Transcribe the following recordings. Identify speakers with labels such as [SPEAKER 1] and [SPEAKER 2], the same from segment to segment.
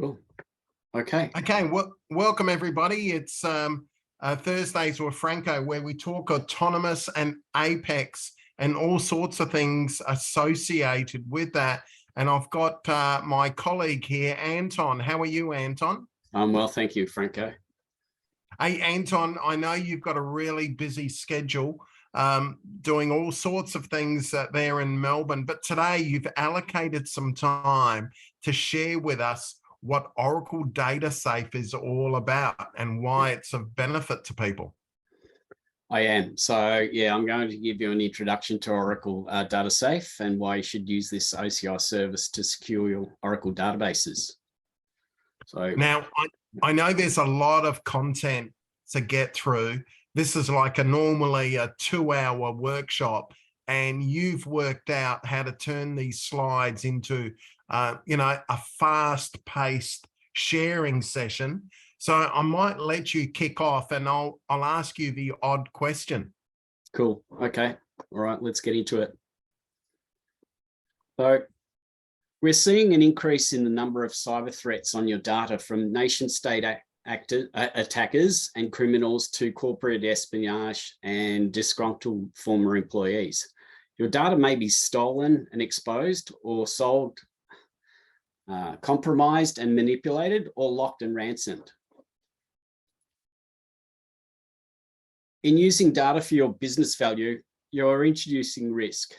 [SPEAKER 1] Cool. Okay.
[SPEAKER 2] Okay, well, welcome everybody. It's Thursdays with Franco, where we talk autonomous and Apex and all sorts of things associated with that. And I've got my colleague here, Anton. How are you, Anton?
[SPEAKER 1] I'm well, thank you, Franco.
[SPEAKER 2] Hey, Anton, I know you've got a really busy schedule, doing all sorts of things there in Melbourne, but today you've allocated some time to share with us what Oracle DataSafe is all about and why it's of benefit to people.
[SPEAKER 1] I am. So yeah, I'm going to give you an introduction to Oracle DataSafe and why you should use this OCI service to secure your Oracle databases. So
[SPEAKER 2] now I know there's a lot of content to get through. This is like normally a 2-hour workshop, and you've worked out how to turn these slides into a fast-paced sharing session. So I might let you kick off, and I'll ask you the odd question.
[SPEAKER 1] Cool. Okay. All right. Let's get into it. So we're seeing an increase in the number of cyber threats on your data from nation-state attackers and criminals to corporate espionage and disgruntled former employees. Your data may be stolen and exposed, or sold, compromised and manipulated, or locked and ransomed. In using data for your business value, you're introducing risk.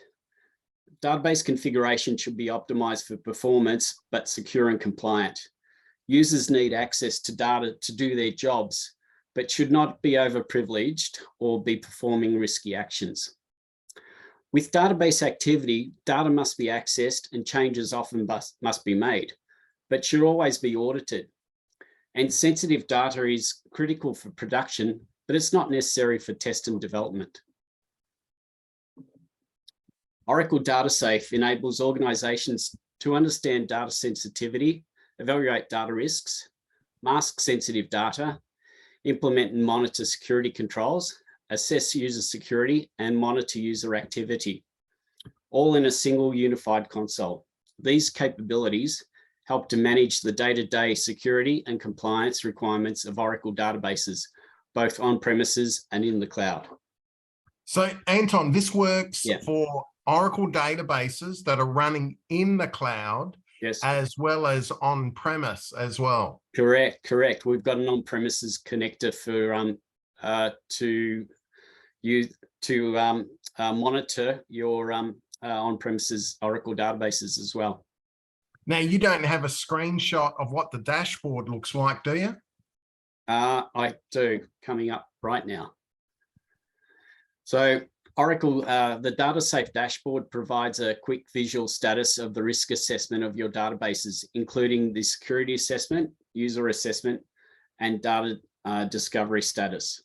[SPEAKER 1] Database configuration should be optimized for performance, but secure and compliant. Users need access to data to do their jobs, but should not be overprivileged or be performing risky actions. With database activity, data must be accessed and changes often must be made, but should always be audited. And sensitive data is critical for production, but it's not necessary for test and development. Oracle DataSafe enables organizations to understand data sensitivity, evaluate data risks, mask sensitive data, implement and monitor security controls, assess user security, and monitor user activity, all in a single unified console. These capabilities help to manage the day-to-day security and compliance requirements of Oracle databases, both on-premises and in the cloud.
[SPEAKER 2] So, Anton, this works for Oracle databases that are running in the cloud,
[SPEAKER 1] yes,
[SPEAKER 2] as well as on-premise as well.
[SPEAKER 1] Correct. We've got an on-premises connector for monitor your on-premises Oracle databases as well.
[SPEAKER 2] Now, you don't have a screenshot of what the dashboard looks like, do you?
[SPEAKER 1] I do, coming up right now. So Oracle, the DataSafe dashboard provides a quick visual status of the risk assessment of your databases, including the security assessment, user assessment, and data discovery status.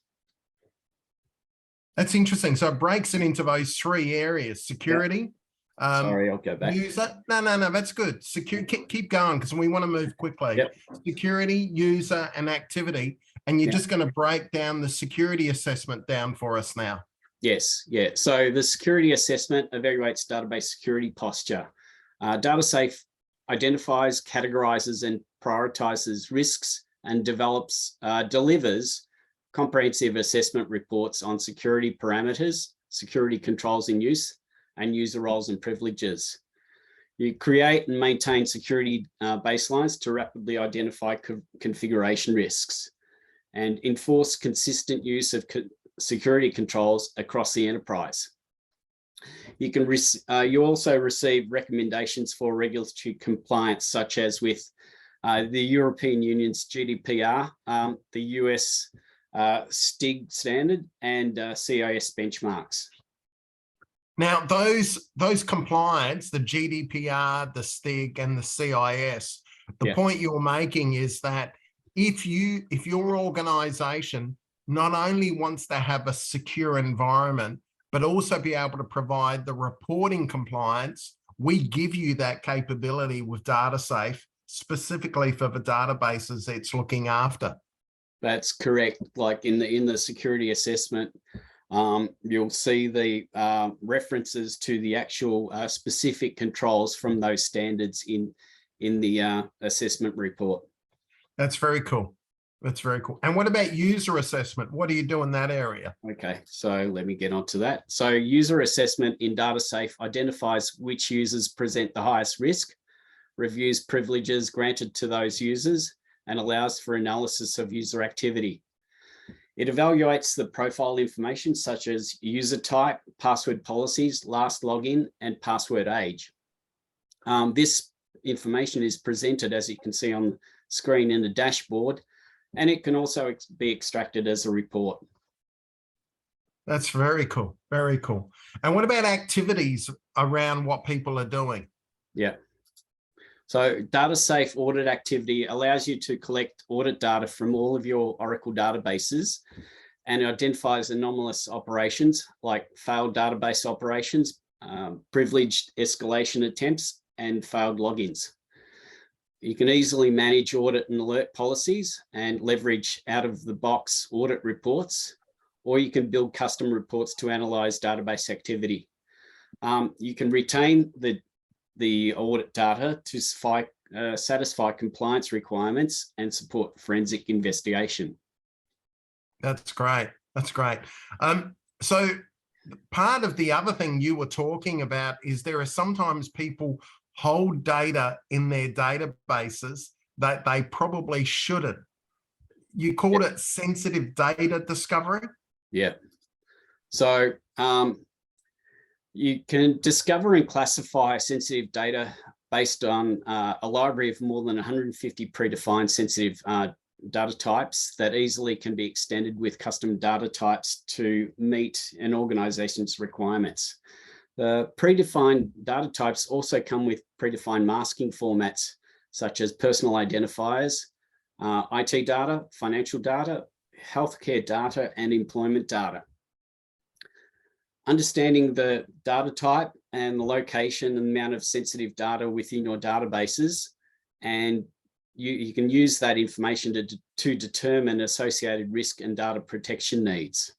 [SPEAKER 2] That's interesting. So it breaks it into those 3 areas: security.
[SPEAKER 1] Yep. Sorry, I'll go back.
[SPEAKER 2] User. No, that's good. Keep going, because we want to move quickly.
[SPEAKER 1] Yep.
[SPEAKER 2] Security, user, and activity. And you're just going to break down the security assessment down for us now.
[SPEAKER 1] Yes, yeah. So the security assessment evaluates database security posture. DataSafe identifies, categorizes, and prioritizes risks and delivers comprehensive assessment reports on security parameters, security controls in use, and user roles and privileges. You create and maintain security baselines to rapidly identify configuration risks and enforce consistent use of security controls across the enterprise. You also receive recommendations for regulatory compliance, such as with the European Union's GDPR, the US STIG standard, and CIS benchmarks.
[SPEAKER 2] Now, those compliance, the GDPR, the STIG, and the CIS, the point you're making is that if your organization not only wants to have a secure environment, but also be able to provide the reporting compliance, we give you that capability with DataSafe, specifically for the databases it's looking after.
[SPEAKER 1] That's correct. Like in the security assessment, you'll see the references to the actual specific controls from those standards in the assessment report.
[SPEAKER 2] That's very cool. That's very cool. And what about user assessment? What do you do in that area?
[SPEAKER 1] Okay, so let me get on to that. So user assessment in DataSafe identifies which users present the highest risk, reviews privileges granted to those users, and allows for analysis of user activity. It evaluates the profile information such as user type, password policies, last login, and password age. This information is presented, as you can see on the screen, in the dashboard, and it can also be extracted as a report.
[SPEAKER 2] That's very cool. Very cool. And what about activities around what people are doing?
[SPEAKER 1] Yeah. So DataSafe audit activity allows you to collect audit data from all of your Oracle databases and identifies anomalous operations like failed database operations, privileged escalation attempts, and failed logins. You can easily manage audit and alert policies and leverage out-of-the-box audit reports, or you can build custom reports to analyze database activity. You can retain the audit data to satisfy compliance requirements and support forensic investigation.
[SPEAKER 2] That's great. That's great. So part of the other thing you were talking about is there are sometimes people hold data in their databases that they probably shouldn't. You called it sensitive data discovery?
[SPEAKER 1] Yeah. So you can discover and classify sensitive data based on a library of more than 150 predefined sensitive data types that easily can be extended with custom data types to meet an organization's requirements. The predefined data types also come with predefined masking formats, such as personal identifiers, IT data, financial data, healthcare data, and employment data. Understanding the data type and the location and amount of sensitive data within your databases, and you can use that information to determine associated risk and data protection needs.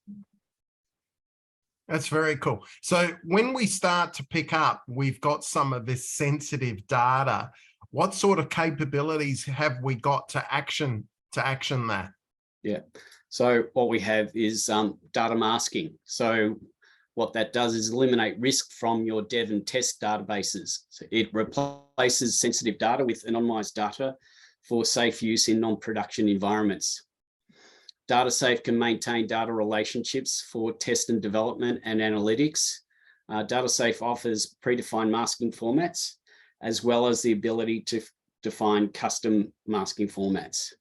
[SPEAKER 2] That's very cool. So when we start to pick up, we've got some of this sensitive data. What sort of capabilities have we got to action that? Yeah.
[SPEAKER 1] So what we have is data masking. So what that does is eliminate risk from your dev and test databases. So it replaces sensitive data with anonymized data for safe use in non-production environments. DataSafe can maintain data relationships for test and development and analytics. DataSafe offers predefined masking formats, as well as the ability to define custom masking formats.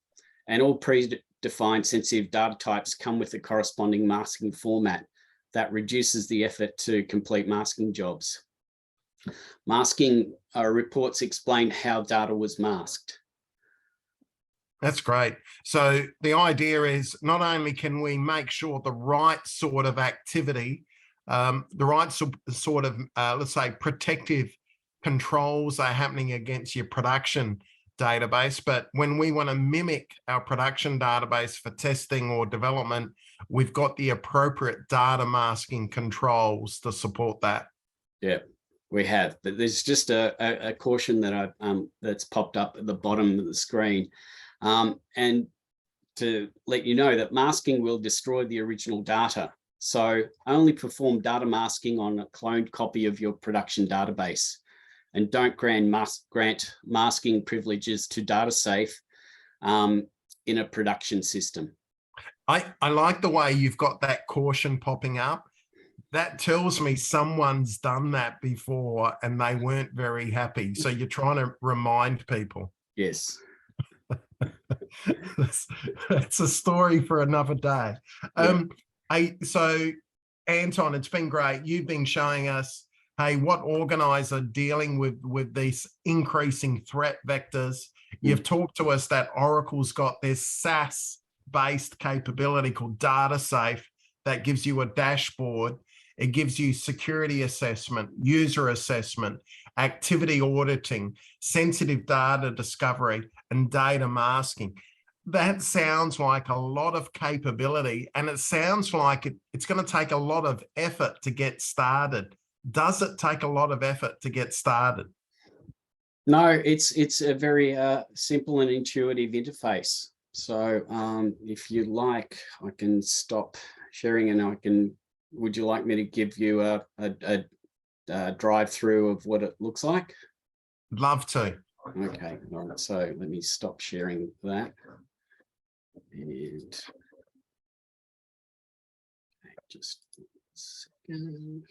[SPEAKER 1] And all predefined sensitive data types come with a corresponding masking format that reduces the effort to complete masking jobs. Masking reports explain how data was masked.
[SPEAKER 2] That's great. So the idea is not only can we make sure the right sort of activity, the right sort of, let's say, protective controls are happening against your production database, but when we want to mimic our production database for testing or development, we've got the appropriate data masking controls to support that. Yeah, we have, but there's just a caution that that's popped up at the bottom of the screen. And to let you know that masking will destroy the original data. So only perform data masking on a cloned copy of your production database, and don't grant masking privileges to DataSafe in a production system. I like the way you've got that caution popping up. That tells me someone's done that before and they weren't very happy. So you're trying to remind people. Yes. That's a story for another day. Yeah. So Anton, it's been great. You've been showing us, hey, what organizer dealing with these increasing threat vectors. You've talked to us that Oracle's got this SaaS-based capability called DataSafe that gives you a dashboard. It gives you security assessment, user assessment, activity auditing, sensitive data discovery, and data masking. That sounds like a lot of capability, and it sounds like it's going to take a lot of effort to get started. Does it take a lot of effort to get started?
[SPEAKER 1] No, it's a very simple and intuitive interface. So if you like, I can stop sharing and I can, would you like me to give you a drive through of what it looks like?
[SPEAKER 2] Love to.
[SPEAKER 1] Okay, all right, so let me stop sharing that. And just a second.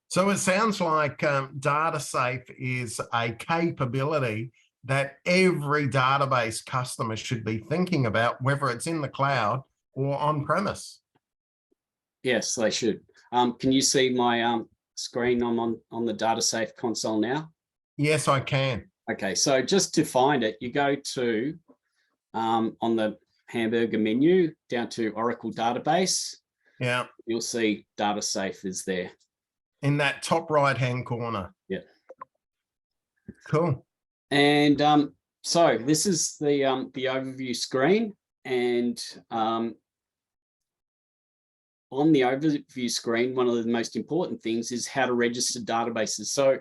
[SPEAKER 2] So it sounds like DataSafe is a capability that every database customer should be thinking about, whether it's in the cloud or on-premise.
[SPEAKER 1] Yes, they should. Can you see my screen? I'm on the DataSafe console now.
[SPEAKER 2] Yes, I can.
[SPEAKER 1] Okay, so just to find it, you go to on the hamburger menu down to Oracle Database.
[SPEAKER 2] Yeah.
[SPEAKER 1] You'll see DataSafe is there.
[SPEAKER 2] In that top right-hand corner.
[SPEAKER 1] Yeah.
[SPEAKER 2] Cool.
[SPEAKER 1] And so this is the overview screen, and on the overview screen, one of the most important things is how to register databases. So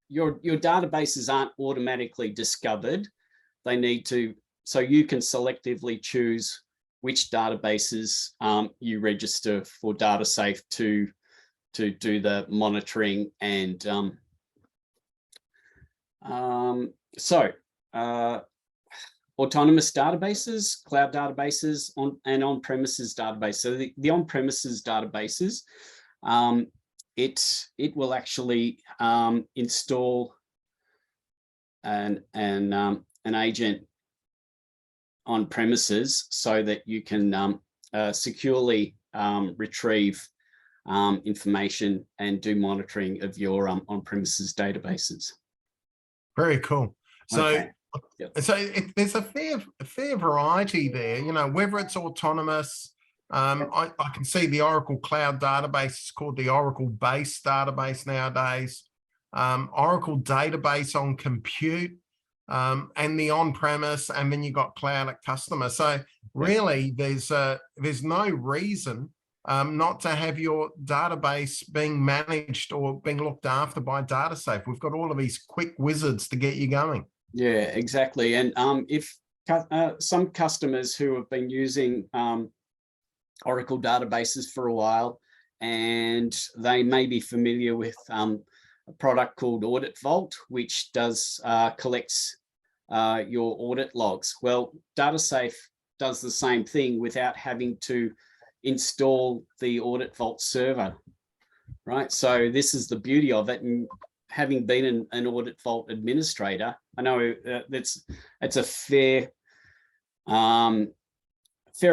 [SPEAKER 1] your databases aren't automatically discovered. They need to, so you can selectively choose which databases you register for DataSafe to do the monitoring and autonomous databases, cloud databases, and on-premises databases. So the on-premises databases, it will actually install an agent on premises so that you can securely retrieve information and do monitoring of your on-premises databases.
[SPEAKER 2] Very cool. So,
[SPEAKER 1] okay. Yep.
[SPEAKER 2] So there's a fair variety there, you know, whether it's autonomous. I can see the Oracle Cloud database is called the Oracle Base database nowadays. Oracle database on compute, and the on-premise, and then you got cloud at customer. So really, there's no reason not to have your database being managed or being looked after by DataSafe. We've got all of these quick wizards to get you going.
[SPEAKER 1] Yeah, exactly. And if some customers who have been using Oracle databases for a while, and they may be familiar with a product called Audit Vault, which does collects your audit logs. Well, DataSafe does the same thing without having to install the Audit Vault server, right? So this is the beauty of it. And having been an Audit Vault administrator, I know it's a fair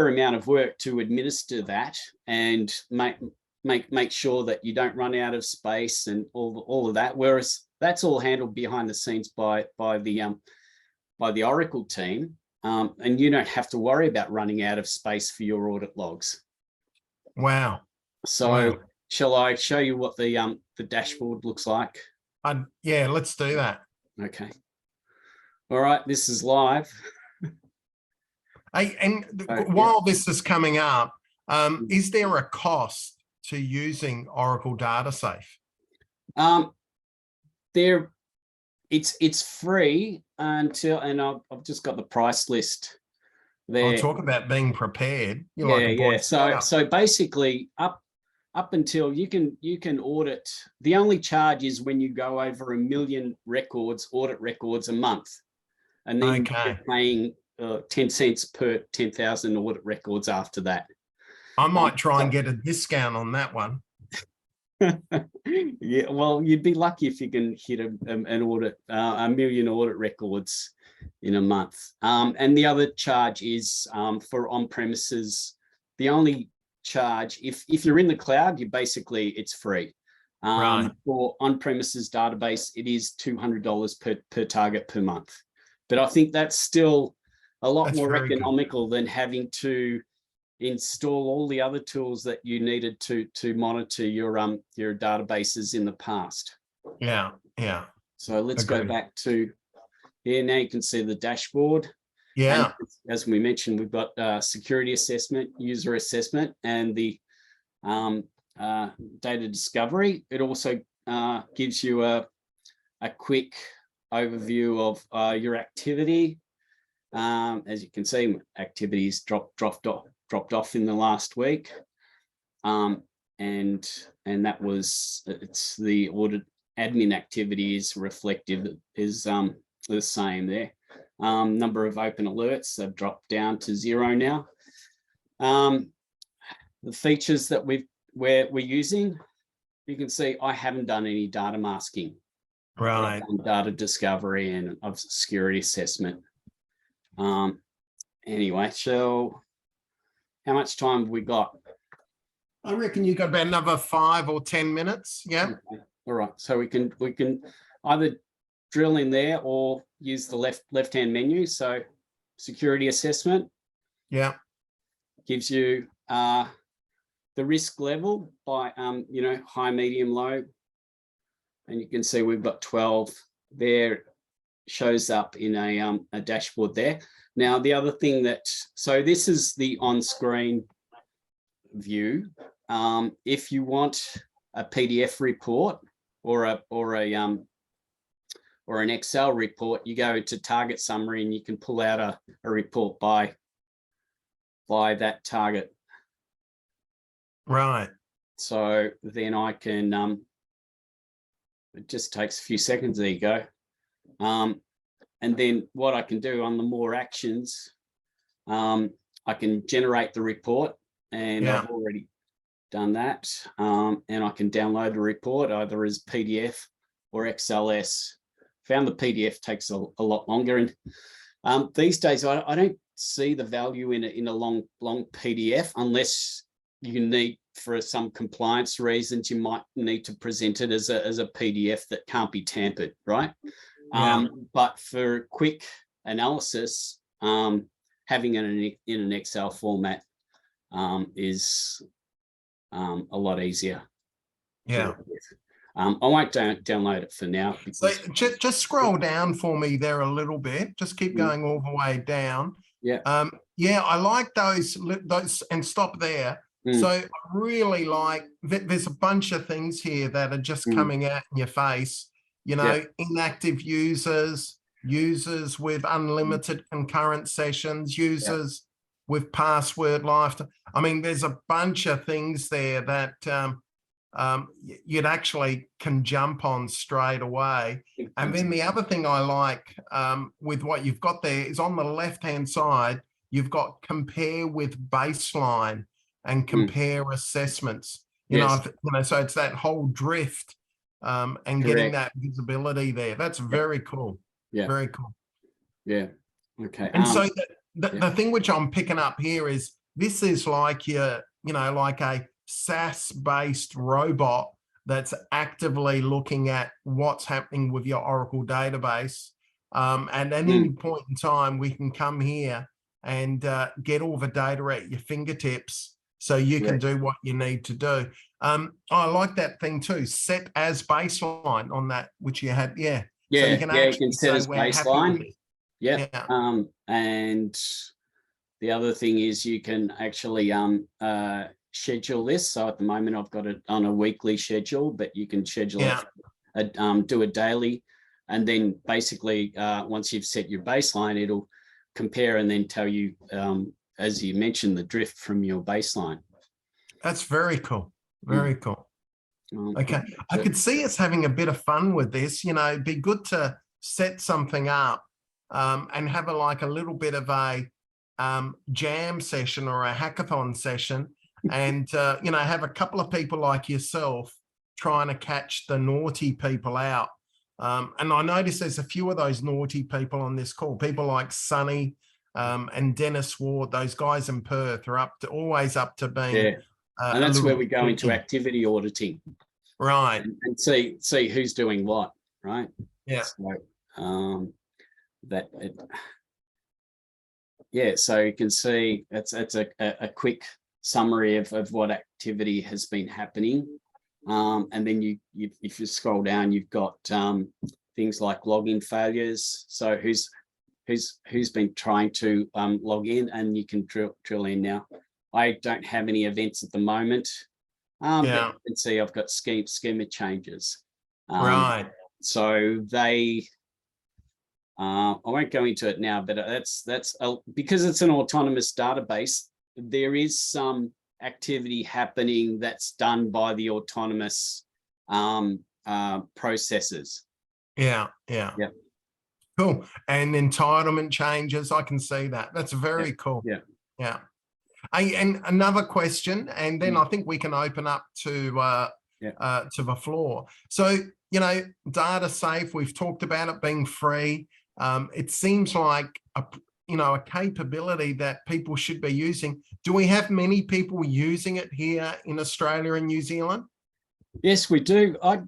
[SPEAKER 1] amount of work to administer that and make sure that you don't run out of space and all of that. Whereas that's all handled behind the scenes by the Oracle team, and you don't have to worry about running out of space for your audit logs.
[SPEAKER 2] Wow.
[SPEAKER 1] So
[SPEAKER 2] wow.
[SPEAKER 1] Shall I show you what the dashboard looks like?
[SPEAKER 2] Yeah, let's do that.
[SPEAKER 1] Okay. All right, this is live.
[SPEAKER 2] Hey, and while this is coming up, is there a cost to using Oracle DataSafe?
[SPEAKER 1] It's free until, and I've just got the price list there.
[SPEAKER 2] I'll talk about being prepared. You're like a
[SPEAKER 1] yeah.
[SPEAKER 2] Boy Scout.
[SPEAKER 1] So basically, up until you can audit. The only charge is when you go over 1 million audit records a month, and then you're paying 10 cents per 10,000 audit records after that.
[SPEAKER 2] I might try and get a discount on that one.
[SPEAKER 1] Yeah, well, you'd be lucky if you can hit an audit, 1 million audit records in a month. And the other charge is for on-premises. The only charge, if you're in the cloud, it's free.
[SPEAKER 2] Right.
[SPEAKER 1] For on-premises database, it is $200 per target per month. But I think that's still a lot more economical than having to install all the other tools that you needed to monitor your databases in the past.
[SPEAKER 2] Yeah.
[SPEAKER 1] So let's go back to here. Now you can see the dashboard.
[SPEAKER 2] Yeah.
[SPEAKER 1] And as we mentioned, we've got security assessment, user assessment, and the data discovery. It also gives you a quick overview of your activity. As you can see, activities dropped off in the last week, and that was, it's the audit admin activity is reflective, is the same there. Number of open alerts have dropped down to 0 now. The features that we're using, you can see I haven't done any data masking.
[SPEAKER 2] Right.
[SPEAKER 1] I've done data discovery and of security assessment. Anyway, so how much time have we got?
[SPEAKER 2] I reckon you got about another 5 or 10 minutes. Yeah.
[SPEAKER 1] Okay. All right. So we can either drill in there or use the left-hand menu. So security assessment.
[SPEAKER 2] Yeah.
[SPEAKER 1] Gives you the risk level by high, medium, low. And you can see we've got 12 there, shows up in a dashboard there. Now, the other thing so this is the on-screen view. If you want a PDF report or an Excel report, you go to target summary and you can pull out a report by that target.
[SPEAKER 2] Right.
[SPEAKER 1] So then I can, it just takes a few seconds, there you go. And then what I can do on the more actions, I can generate the report, and I've already done that. And I can download the report either as PDF or XLS. Found the PDF takes a lot longer. And these days, I don't see the value in a long PDF unless you need, for some compliance reasons, you might need to present it as a PDF that can't be tampered, right? But for quick analysis, having it in an Excel format is a lot easier.
[SPEAKER 2] Yeah.
[SPEAKER 1] I won't download it for now.
[SPEAKER 2] So just scroll down for me there a little bit. Just keep going all the way down.
[SPEAKER 1] Yeah.
[SPEAKER 2] Yeah, I like those, and stop there. So I really like that there's a bunch of things here that are just coming out in your face. Inactive users with unlimited concurrent sessions, users with password lifetime. I mean, there's a bunch of things there that you'd actually can jump on straight away. And then the other thing I like with what you've got there is on the left-hand side, you've got compare with baseline and compare assessments. You know, so it's that whole drift and getting that visibility there. That's very cool. Yeah. Very cool.
[SPEAKER 1] Yeah. Okay.
[SPEAKER 2] And so the thing which I'm picking up here is this is like like a SaaS-based robot that's actively looking at what's happening with your Oracle database. And at any point in time, we can come here and get all the data at your fingertips so you can do what you need to do. I like that thing too, set as baseline on that, which you had. Yeah.
[SPEAKER 1] Yeah.
[SPEAKER 2] So you can actually set as baseline.
[SPEAKER 1] Yeah. And the other thing is you can actually schedule this. So at the moment I've got it on a weekly schedule, but you can schedule it, do a daily. And then basically once you've set your baseline, it'll compare and then tell you, as you mentioned, the drift from your baseline.
[SPEAKER 2] That's very cool. Very cool. Okay. I could see us having a bit of fun with this. It'd be good to set something up and have a little bit of a jam session or a hackathon session, and have a couple of people like yourself trying to catch the naughty people out. And I notice there's a few of those naughty people on this call, people like Sonny and Dennis Ward. Those guys in Perth are always up to being
[SPEAKER 1] and that's where we go into activity auditing,
[SPEAKER 2] right,
[SPEAKER 1] and see who's doing what, right? So so you can see it's a quick summary of what activity has been happening, and then if you scroll down, you've got things like login failures. So who's been trying to log in, and you can drill in now. I don't have any events at the moment. But
[SPEAKER 2] Yeah.
[SPEAKER 1] you can see I've got schema changes.
[SPEAKER 2] Right.
[SPEAKER 1] So they, I won't go into it now, but that's because it's an autonomous database. There is some activity happening that's done by the autonomous processes.
[SPEAKER 2] Yeah. Yeah.
[SPEAKER 1] Yeah.
[SPEAKER 2] Cool. And entitlement changes. I can see that. That's very cool.
[SPEAKER 1] Yeah.
[SPEAKER 2] Yeah. And another question, and then I think we can open up to the floor. So, you know, data safe, we've talked about it being free. It seems like a capability that people should be using. Do we have many people using it here in Australia and New Zealand?
[SPEAKER 1] Yes, we do. I'd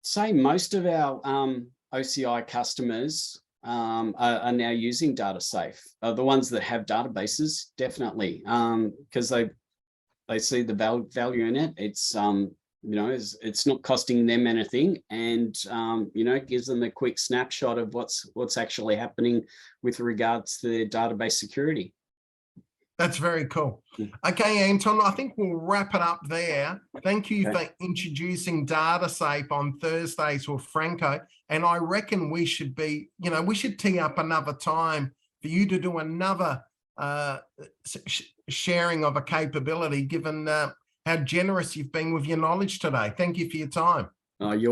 [SPEAKER 1] say most of our OCI customers are now using DataSafe. The ones that have databases, definitely, because they see the value in it. It's it's not costing them anything, and it gives them a quick snapshot of what's actually happening with regards to their database security.
[SPEAKER 2] That's very cool. Okay, Anton, I think we'll wrap it up there. Thank you for introducing DataSafe on Thursdays with Franco. And I reckon we should be, we should tee up another time for you to do another sharing of a capability, given how generous you've been with your knowledge today. Thank you for your time.
[SPEAKER 1] You're welcome.